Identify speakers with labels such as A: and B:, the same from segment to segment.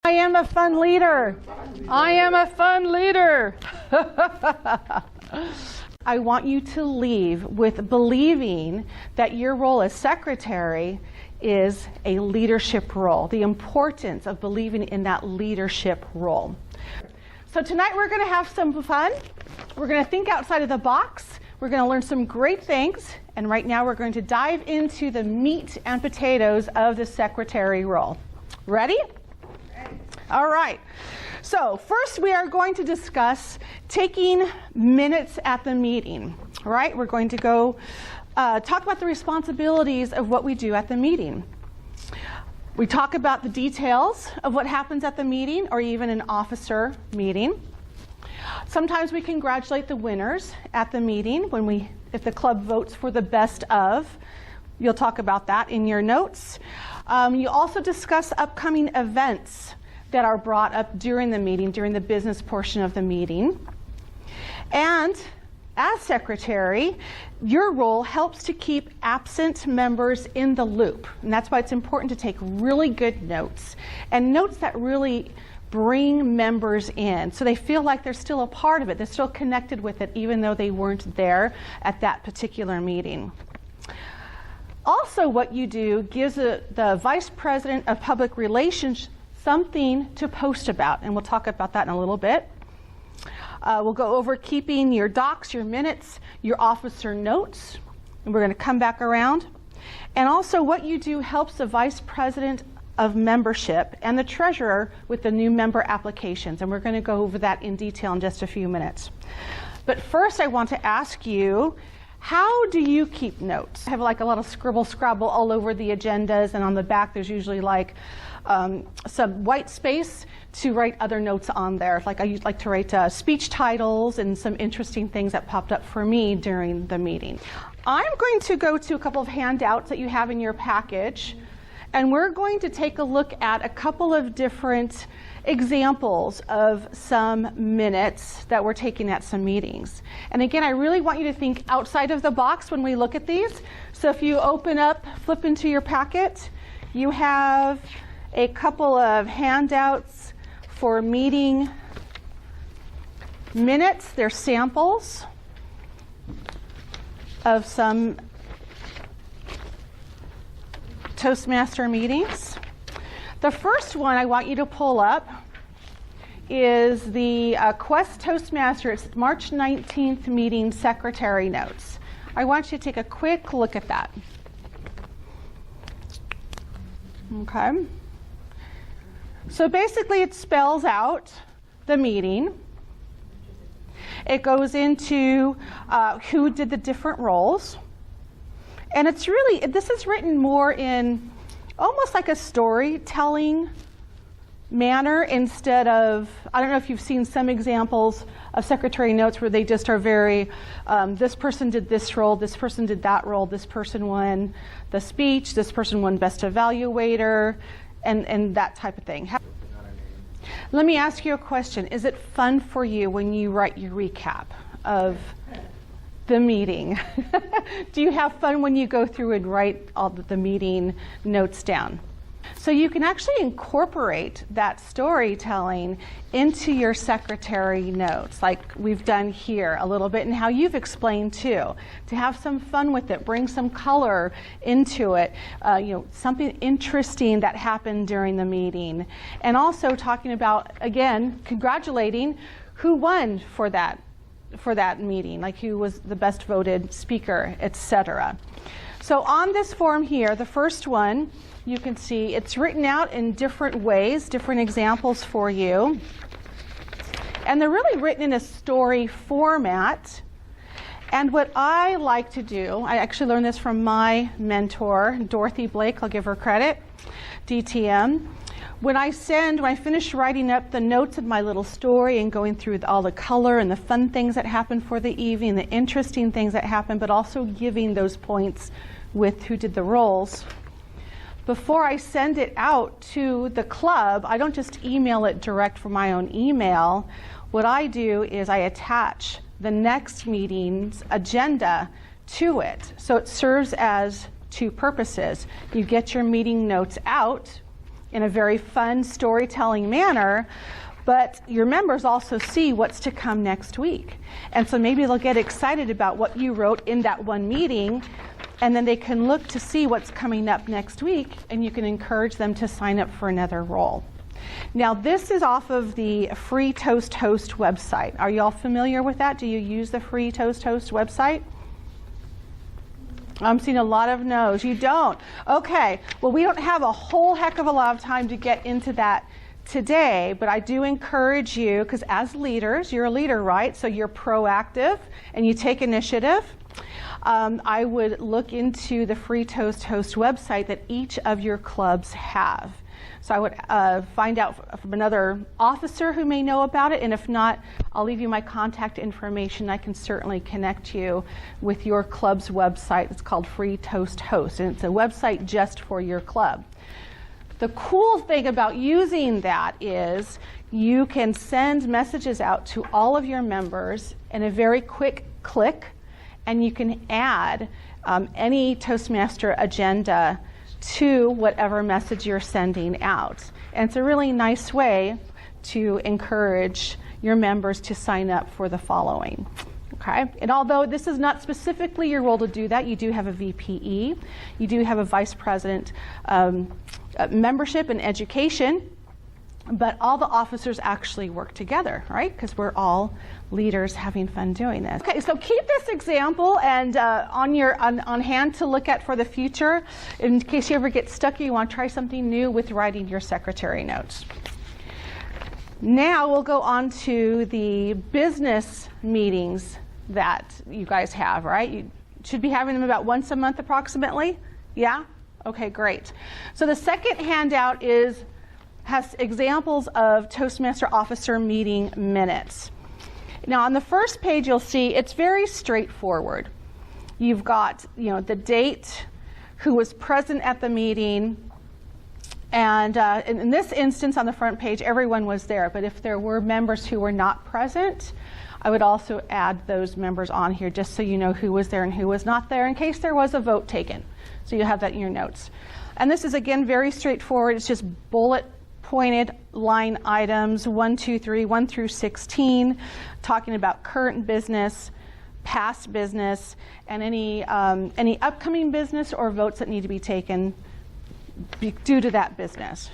A: I am a fun leader. I am a fun leader. I want you to leave with believing that your role as secretary is a leadership role, the importance of believing in that leadership role. So tonight we're going to have some fun. We're going to think outside of the box. We're going to learn some great things. And right now we're going to dive into the meat and potatoes of the secretary role. Ready? All right. So first we are going to discuss taking minutes at the meeting. All right? We're going to go talk about the responsibilities of what we do at the meeting. We talk about the details of what happens at the meeting or even an officer meeting. Sometimes we congratulate the winners at the meeting if the club votes for the best of. You'll talk about that in your notes. You also discuss upcoming events that are brought up during the meeting, during the business portion of the meeting. And as secretary, your role helps to keep absent members in the loop. And that's why it's important to take really good notes, and notes that really bring members in so they feel like they're still a part of it, they're still connected with it, even though they weren't there at that particular meeting. Also, what you do gives the Vice President of Public Relations something to post about, and we'll talk about that in a little bit. We'll go over keeping your docs, your minutes, your officer notes, and we're going to come back around. And also what you do helps the Vice President of Membership and the Treasurer with the new member applications, and we're going to go over that in detail in just a few minutes. But first I want to ask you, how do you keep notes? I have like a lot of scribble scrabble all over the agendas, and on the back there's usually like some white space to write other notes on there. Like I like to write speech titles and some interesting things that popped up for me during the meeting. I'm going to go to a couple of handouts that you have in your package, and we're going to take a look at a couple of different examples of some minutes that we're taking at some meetings. And again, I really want you to think outside of the box when we look at these. So if you open up, flip into your packet, you have a couple of handouts for meeting minutes. They're samples of some Toastmaster meetings. The first one I want you to pull up is the Quest Toastmaster. It's March 19th meeting secretary notes. I want you to take a quick look at that. Okay. So basically it spells out the meeting. It goes into who did the different roles. And it's really, this is written more in almost like a storytelling manner instead of, I don't know if you've seen some examples of secretary notes where they just are very, this person did this role, this person did that role, this person won the speech, this person won best evaluator, and that type of thing. Let me ask you a question. Is it fun for you when you write your recap of the meeting? Do you have fun when you go through and write all the meeting notes down? So you can actually incorporate that storytelling into your secretary notes, like we've done here a little bit, and how you've explained too, to have some fun with it, bring some color into it, something interesting that happened during the meeting, and also talking about, again, congratulating who won for that meeting, like who was the best voted speaker, etc. So on this form here, the first one, you can see it's written out in different ways, different examples for you. And they're really written in a story format. And what I like to do, I actually learned this from my mentor, Dorothy Blake, I'll give her credit, DTM. When I finish writing up the notes of my little story and going through all the color and the fun things that happened for the evening, the interesting things that happened, but also giving those points with who did the roles, before I send it out to the club, I don't just email it direct from my own email. What I do is I attach the next meeting's agenda to it. So it serves as two purposes. You get your meeting notes out, in a very fun storytelling manner, but your members also see what's to come next week. And so maybe they'll get excited about what you wrote in that one meeting, and then they can look to see what's coming up next week, and you can encourage them to sign up for another role. Now, this is off of the Free Toast Host website. Are you all familiar with that? Do you use the Free Toast Host website? I'm seeing a lot of no's. You don't. Okay. Well, we don't have a whole heck of a lot of time to get into that today, but I do encourage you, because as leaders, you're a leader, right? So you're proactive and you take initiative. I would look into the Free Toast Host website that each of your clubs have. So I would find out from another officer who may know about it, and if not, I'll leave you my contact information. I can certainly connect you with your club's website. It's called Free Toast Host, and it's a website just for your club. The cool thing about using that is you can send messages out to all of your members in a very quick click, and you can add any Toastmaster agenda to whatever message you're sending out. And it's a really nice way to encourage your members to sign up for the following. Okay? And although this is not specifically your role to do that, you do have a VPE, you do have a Vice President membership and education, but all the officers actually work together, right? Because we're all leaders having fun doing this. Okay, so keep this example and on hand to look at for the future in case you ever get stuck or you want to try something new with writing your secretary notes. Now we'll go on to the business meetings that you guys have, right? You should be having them about once a month approximately? Yeah? Okay, great. So the second handout has examples of Toastmaster officer meeting minutes. Now on the first page you'll see it's very straightforward. You've got, the date, who was present at the meeting, and in this instance on the front page everyone was there, but if there were members who were not present, I would also add those members on here just so you know who was there and who was not there in case there was a vote taken. So you have that in your notes. And this is again very straightforward. It's just bullet pointed line items 1, 2, 3, 1 through 16, talking about current business, past business, and any upcoming business or votes that need to be taken due to that business.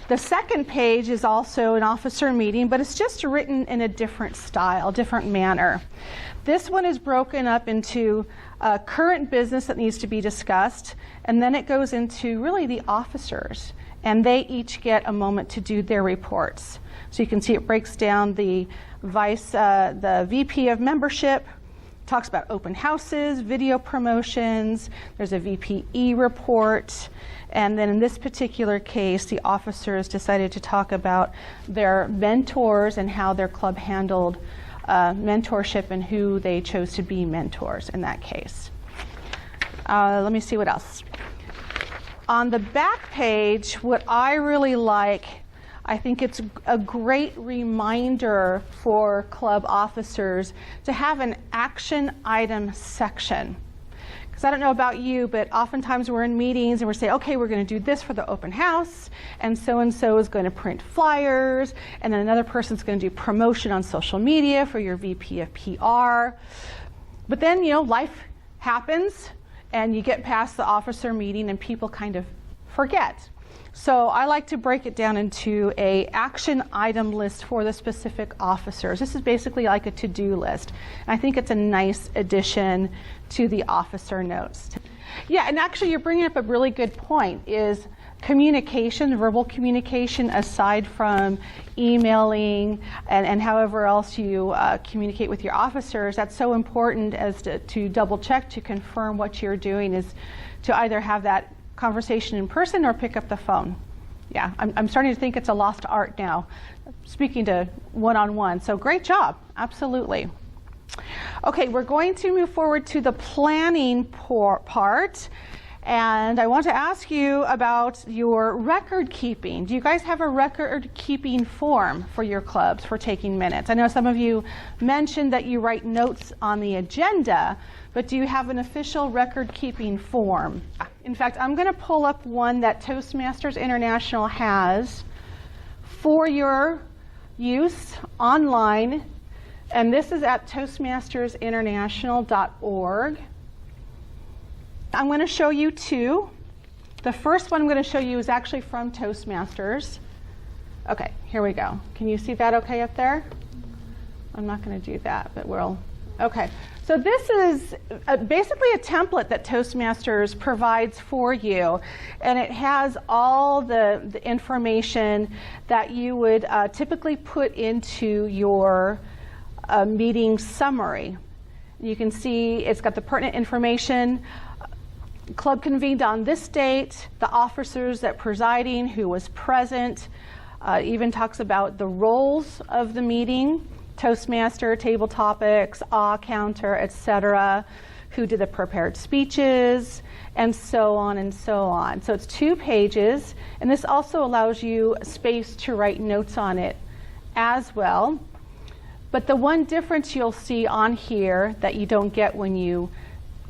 A: The second page is also an officer meeting, but it's just written in a different style, different manner. This one is broken up into current business that needs to be discussed, and then it goes into really the officers, and they each get a moment to do their reports. So you can see it breaks down the the VP of membership, talks about open houses, video promotions, there's a VPE report, and then in this particular case, the officers decided to talk about their mentors and how their club handled mentorship and who they chose to be mentors in that case. Let me see what else. On the back page, what I really like, I think it's a great reminder for club officers to have an action item section. Because I don't know about you, but oftentimes we're in meetings and we're saying, okay, we're going to do this for the open house, and so is going to print flyers, and then another person's going to do promotion on social media for your VP of PR. But then, life happens, and you get past the officer meeting and people kind of forget. So I like to break it down into a action item list for the specific officers. This is basically like a to-do list. And I think it's a nice addition to the officer notes. Yeah, and actually you're bringing up a really good point, is communication, verbal communication, aside from emailing and however else you communicate with your officers. That's so important as to double check, to confirm what you're doing, is to either have that conversation in person or pick up the phone. Yeah, I'm starting to think it's a lost art now, speaking to one-on-one. So great job, absolutely. Okay, we're going to move forward to the planning part. And I want to ask you about your record keeping. Do you guys have a record keeping form for your clubs for taking minutes? I know some of you mentioned that you write notes on the agenda, but do you have an official record keeping form? In fact, I'm going to pull up one that Toastmasters International has for your use online, and this is at toastmastersinternational.org. I'm going to show you two. The first one I'm going to show you is actually from Toastmasters. Okay, here we go. Can you see that okay up there? I'm not going to do that, but we'll. Okay, so this is basically a template that Toastmasters provides for you, and it has all the information that you would typically put into your meeting summary. You can see it's got the pertinent information. Club convened on this date, the officers that presiding, who was present, even talks about the roles of the meeting, Toastmaster, table topics, counter, etc., who did the prepared speeches, and so on and so on. So it's 2 pages, and this also allows you space to write notes on it as well. But the one difference you'll see on here that you don't get when you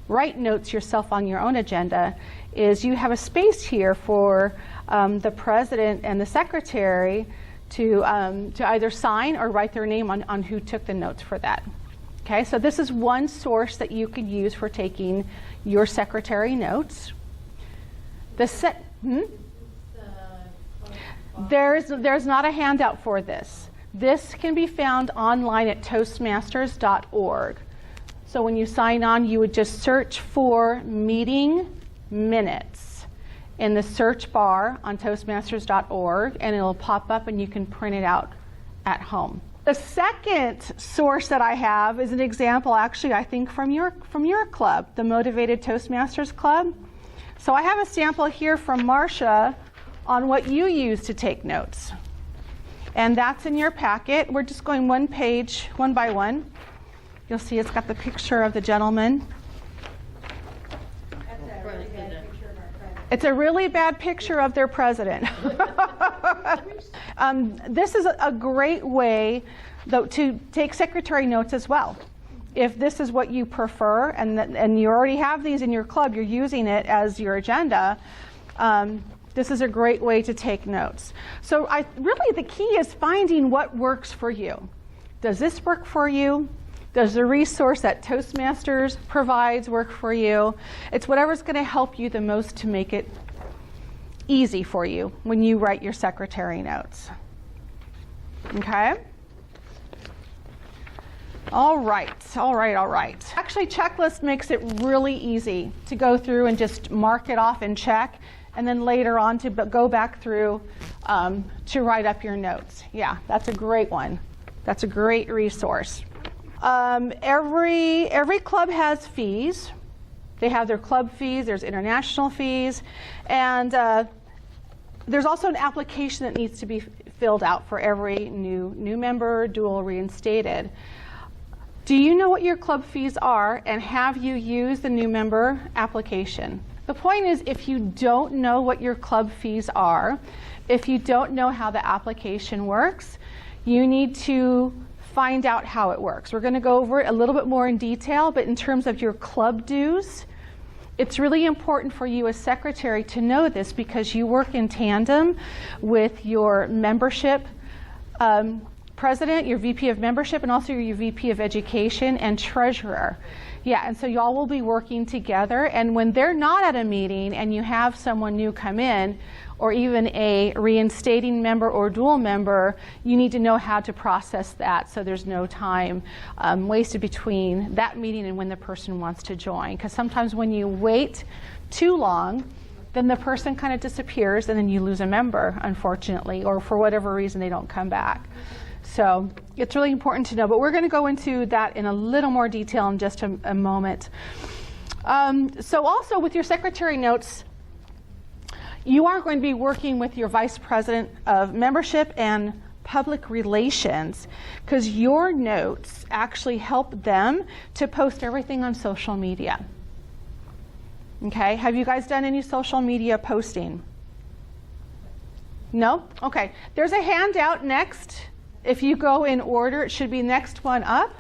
A: write notes yourself on your own agenda is you have a space here for the president and the secretary to either sign or write their name on who took the notes for that. Okay, so this is one source that you could use for taking your secretary notes. There's not a handout for this. This can be found online at toastmasters.org. So when you sign on, you would just search for meeting minutes in the search bar on toastmasters.org, and it'll pop up and you can print it out at home. The second source that I have is an example, actually, I think from your club, the Motivated Toastmasters Club. So I have a sample here from Marcia on what you use to take notes. And that's in your packet. We're just going one page, one by one. You'll see it's got the picture of the gentleman. It's a really bad picture of their president. This is a great way, though, to take secretary notes as well. If this is what you prefer, and you already have these in your club, you're using it as your agenda, this is a great way to take notes. So really the key is finding what works for you. Does this work for you? Does the resource that Toastmasters provides work for you? It's whatever's going to help you the most to make it easy for you when you write your secretary notes. Okay? All right. Actually, checklist makes it really easy to go through and just mark it off and check, and then later on to go back through to write up your notes. Yeah, that's a great one. That's a great resource. Every club has fees. They have their club fees, there's international fees, and there's also an application that needs to be filled out for every new member, dual, reinstated. Do you know what your club fees are, and have you used the new member application? The point is, if you don't know what your club fees are, if you don't know how the application works, you need to find out how it works. We're going to go over it a little bit more in detail, but in terms of your club dues, it's really important for you as secretary to know this because you work in tandem with your membership president, your VP of membership, and also your VP of education and treasurer. Yeah, and so y'all will be working together, and when they're not at a meeting and you have someone new come in, or even a reinstating member or dual member, you need to know how to process that so there's no time wasted between that meeting and when the person wants to join. Because sometimes when you wait too long, then the person kind of disappears and then you lose a member, unfortunately, or for whatever reason they don't come back. So it's really important to know, but we're going to go into that in a little more detail in just a moment. So also with your secretary notes, you are going to be working with your vice president of membership and public relations because your notes actually help them to post everything on social media. Okay, have you guys done any social media posting? No? Okay, there's a handout next. If you go in order, it should be next one up.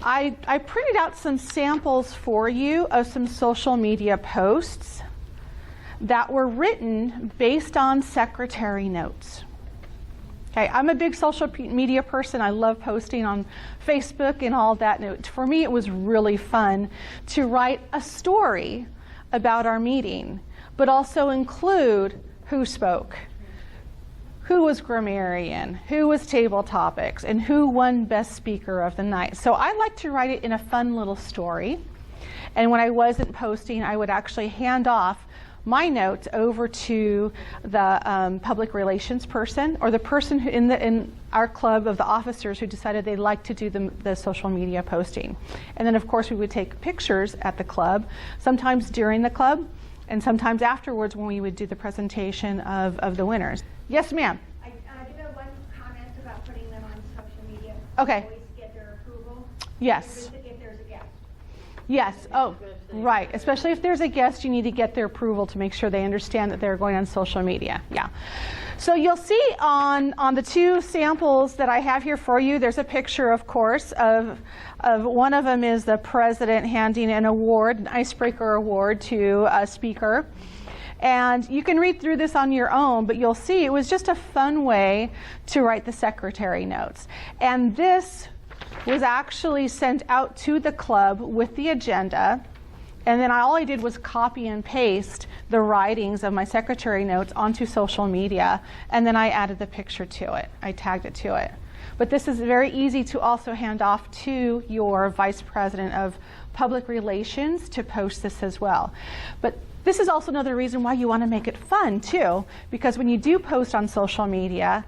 A: I printed out some samples for you of some social media posts that were written based on secretary notes. Okay, I'm a big social media person. I love posting on Facebook and all that. And for me, it was really fun to write a story about our meeting, but also include who spoke, who was grammarian, who was table topics, and who won best speaker of the night. So I like to write it in a fun little story. And when I wasn't posting, I would actually hand off my notes over to the public relations person, or the person who in our club of the officers who decided they'd like to do the social media posting. And then of course we would take pictures at the club, sometimes during the club, and sometimes afterwards when we would do the presentation of the winners. Yes, ma'am?
B: I do have one comment about putting them on social media.
A: Okay.
B: Always get their approval.
A: Yes.
B: If there's a guest.
A: Yes. Oh, right. Especially if there's a guest, you need to get their approval to make sure they understand that they're going on social media. Yeah. So you'll see on the two samples that I have here for you, there's a picture, of course, of one of them is the president handing an award, an icebreaker award to a speaker. And you can read through this on your own, but you'll see it was just a fun way to write the secretary notes. And this was actually sent out to the club with the agenda, and then all I did was copy and paste the writings of my secretary notes onto social media, and then I added the picture to it. I tagged it to it. But this is very easy to also hand off to your vice president of public relations to post this as well. But this is also another reason why you want to make it fun too, because when you do post on social media,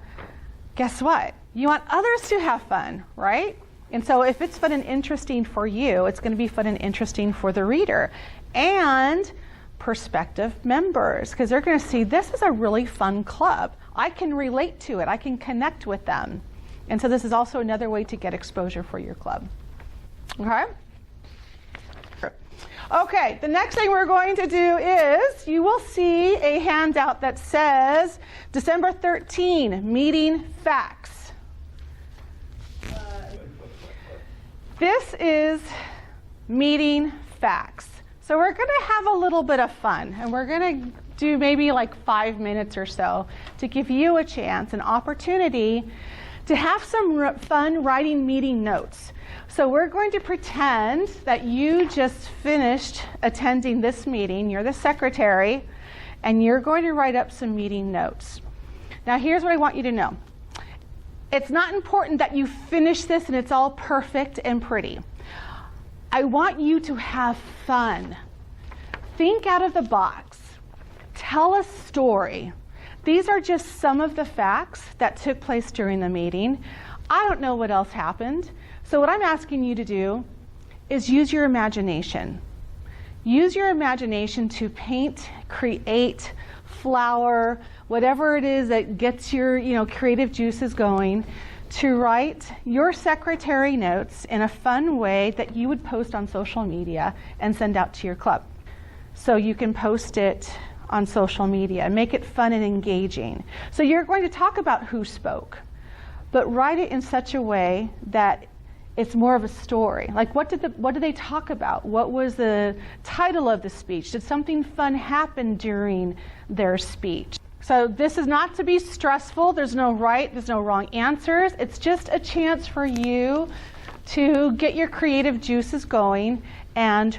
A: guess what? You want others to have fun, right? And so if it's fun and interesting for you, it's going to be fun and interesting for the reader and prospective members, because they're going to see this is a really fun club. I can relate to it. I can connect with them. And so this is also another way to get exposure for your club. Okay? Okay, the next thing we're going to do is you will see a handout that says December 13, meeting facts. This is meeting facts. So we're going to have a little bit of fun, and we're going to do maybe like 5 minutes or so to give you a chance, an opportunity to have some fun writing meeting notes. So we're going to pretend that you just finished attending this meeting. You're the secretary, and you're going to write up some meeting notes. Now here's what I want you to know. It's not important that you finish this and it's all perfect and pretty. I want you to have fun. Think out of the box. Tell a story. These are just some of the facts that took place during the meeting. I don't know what else happened. So what I'm asking you to do is use your imagination. Use your imagination to paint, create, flower, whatever it is that gets your creative juices going, to write your secretary notes in a fun way that you would post on social media and send out to your club. So you can post it on social media and make it fun and engaging. So you're going to talk about who spoke, but write it in such a way that it's more of a story. Like what did they talk about? What was the title of the speech? Did something fun happen during their speech? So this is not to be stressful. There's no right, there's no wrong answers. It's just a chance for you to get your creative juices going and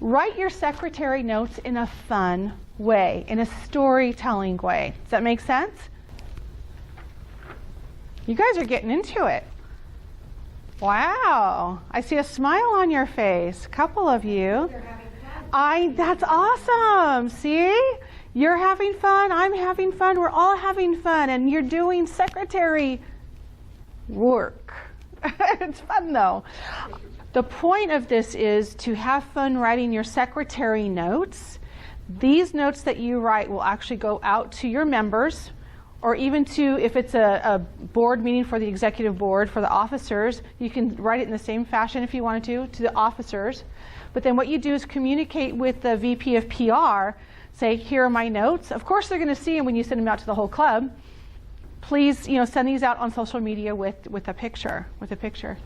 A: write your secretary notes in a fun way, in a storytelling way. Does that make sense? You guys are getting into it. Wow, I see a smile on your face. A couple of you. That's awesome. See? You're having fun, I'm having fun, we're all having fun, and you're doing secretary work. It's fun though. The point of this is to have fun writing your secretary notes. These notes that you write will actually go out to your members, or even to, if it's a board meeting for the executive board, for the officers, you can write it in the same fashion if you wanted to the officers. But then what you do is communicate with the VP of PR, say, here are my notes. Of course they're going to see them when you send them out to the whole club. Please, send these out on social media with a picture.